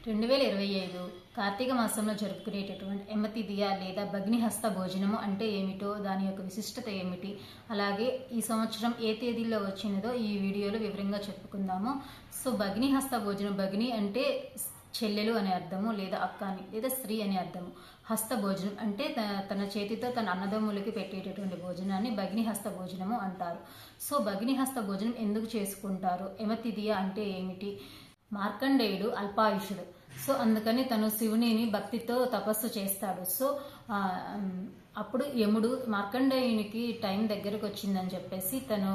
2025 కార్తీక మాసంలో జరుపుకునేటటువంటి ఎమ్మతిథియ లేదా భగ్నిహస్త భోజనము అంటే ఏమిటో, దాని యొక్క విశిష్టత ఏమిటి, అలాగే ఈ సంవత్సరం ఏ తేదీలో వచ్చినదో ఈ వీడియోలో వివరంగా చెప్పుకుందాము. సో భగ్నిహస్త భోజనం, భగ్ని అంటే చెల్లెలు అనే అర్థము, లేదా అక్కాని లేదా స్త్రీ అనే అర్థము. హస్త భోజనం అంటే తన చేతితో తన అన్నదమ్ములకి పెట్టేటటువంటి భోజనాన్ని భగ్నిహస్త భోజనము అంటారు. సో భగ్నిహస్త భోజనం ఎందుకు చేసుకుంటారు, ఎమతిథియ అంటే ఏమిటి? మార్కండేయుడు అల్పాయుషుడు. సో అందుకని తను శివునిని భక్తితో తపస్సు చేస్తాడు. సో అప్పుడు యముడు మార్కండేయునికి టైం దగ్గరకు వచ్చిందని చెప్పేసి తను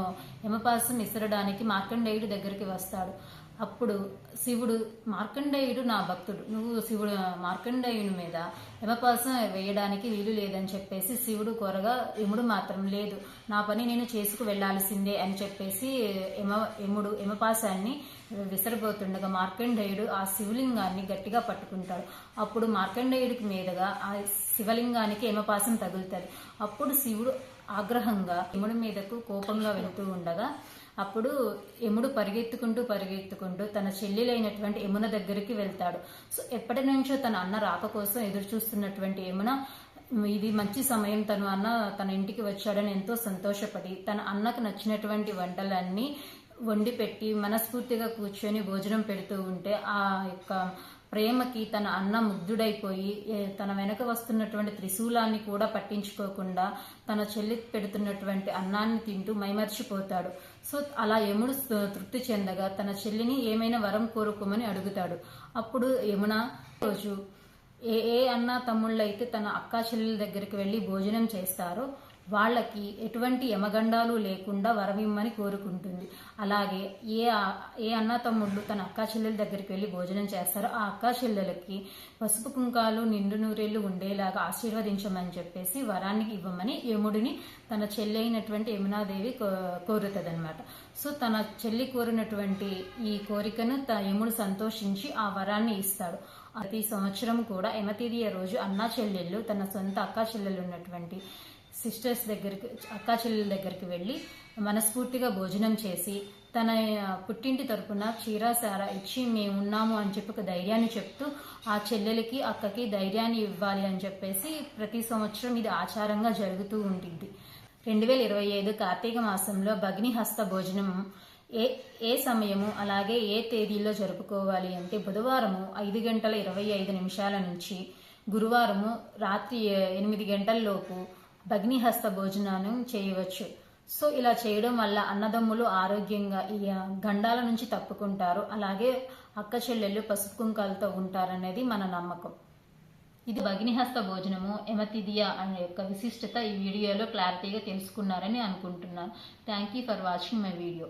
యమపాసం విసరడానికి మార్కండేయుడు దగ్గరికి వస్తాడు. అప్పుడు శివుడు, మార్కండేయుడు నా భక్తుడు, నువ్వు శివుడు మార్కండేయుని మీద యమపాసం వేయడానికి వీలు లేదని చెప్పేసి శివుడు కోరగా యముడు మాత్రం లేదు, నా పని నేను చేసుకు వెళ్లాల్సిందే అని చెప్పేసి యముడు యమపాసాన్ని విసరబోతుండగా మార్కండేయుడు ఆ శివలింగాన్ని గట్టిగా పట్టుకుంటాడు. అప్పుడు మార్కండేయుడికి మీదుగా ఆ శివలింగానికి యమపాసం తగులుతుంది. అప్పుడు శివుడు ఆగ్రహంగా యముడి మీదకు కోపంగా వెళుతూ ఉండగా అప్పుడు యముడు పరిగెత్తుకుంటూ తన చెల్లెలైనటువంటి యమున దగ్గరికి వెళ్తాడు. సో ఎప్పటి నుంచో తన అన్న రాక కోసం ఎదురు చూస్తున్నటువంటి యమున, ఇది మంచి సమయం, తన ఇంటికి వచ్చాడని ఎంతో సంతోషపడి తన అన్నకు నచ్చినటువంటి వంటలన్నీ వండి పెట్టి మనస్ఫూర్తిగా కూర్చొని భోజనం పెడుతూ ఉంటే ఆ యొక్క ప్రేమకి తన అన్న ముగ్ధుడైపోయి తన వెనక వస్తున్నటువంటి త్రిశూలాన్ని కూడా పట్టించుకోకుండా తన చెల్లి పెడుతున్నటువంటి అన్నాన్ని తింటూ మైమర్చిపోతాడు. సో అలా యముడు తృప్తి చెందగా తన చెల్లిని ఏమైనా వరం కోరుకోమని అడుగుతాడు. అప్పుడు యమున రోజు ఏ అన్న తమ్ముళ్ళైతే తన అక్కా చెల్లెల దగ్గరికి వెళ్ళి భోజనం చేస్తారో వాళ్ళకి ఎటువంటి యమగండాలు లేకుండా వరమిమ్మని కోరుకుంటుంది. అలాగే ఏ అన్న తమ్ముళ్ళు తన అక్కా చెల్లెల దగ్గరికి వెళ్ళి భోజనం చేస్తారో ఆ అక్కా చెల్లెలకి పసుపు కుంకాలు నిండు నూరేళ్లు ఉండేలాగా ఆశీర్వదించమని చెప్పేసి వరాన్ని ఇవ్వమని యముడిని తన చెల్లి అయినటువంటి యమునాదేవి కోరుతుందన్నమాట. సో తన చెల్లి కోరినటువంటి ఈ కోరికను యముడు సంతోషించి ఆ వరాన్ని ఇస్తాడు. ప్రతి సంవత్సరం కూడా యమతిథియ రోజు అన్నా చెల్లెళ్ళు తన సొంత అక్కా చెల్లెలు ఉన్నటువంటి సిస్టర్స్ దగ్గరికి, అక్కా చెల్లెల దగ్గరికి వెళ్ళి మనస్ఫూర్తిగా భోజనం చేసి తన పుట్టింటి తరపున క్షీరాసార ఇచ్చి మేమున్నాము అని చెప్పి ఒక ధైర్యాన్ని చెప్తూ ఆ చెల్లెలకి అక్కకి ధైర్యాన్ని ఇవ్వాలి అని చెప్పేసి ప్రతి సంవత్సరం ఇది ఆచారంగా జరుగుతూ ఉంటుంది. 2025 కార్తీక మాసంలో భగ్నిహస్త భోజనం ఏ సమయము అలాగే ఏ తేదీలో జరుపుకోవాలి అంటే బుధవారము 5:25 నుంచి గురువారము రాత్రి 8 గంటల్లోపు భగ్నిహస్త భోజనాన్ని చేయవచ్చు. సో ఇలా చేయడం వల్ల అన్నదమ్ములు ఆరోగ్యంగా ఈ గండాల నుంచి తప్పుకుంటారు, అలాగే అక్క చెల్లెళ్ళు పసుపు కుంకాలతో ఉంటారనేది మన నమ్మకం. ఇది భగ్నిహస్త భోజనము, ఎమతిథియ అనే యొక్క విశిష్టత ఈ వీడియోలో క్లారిటీగా తెలుసుకున్నారని అనుకుంటున్నాను. Thank you for watching my video.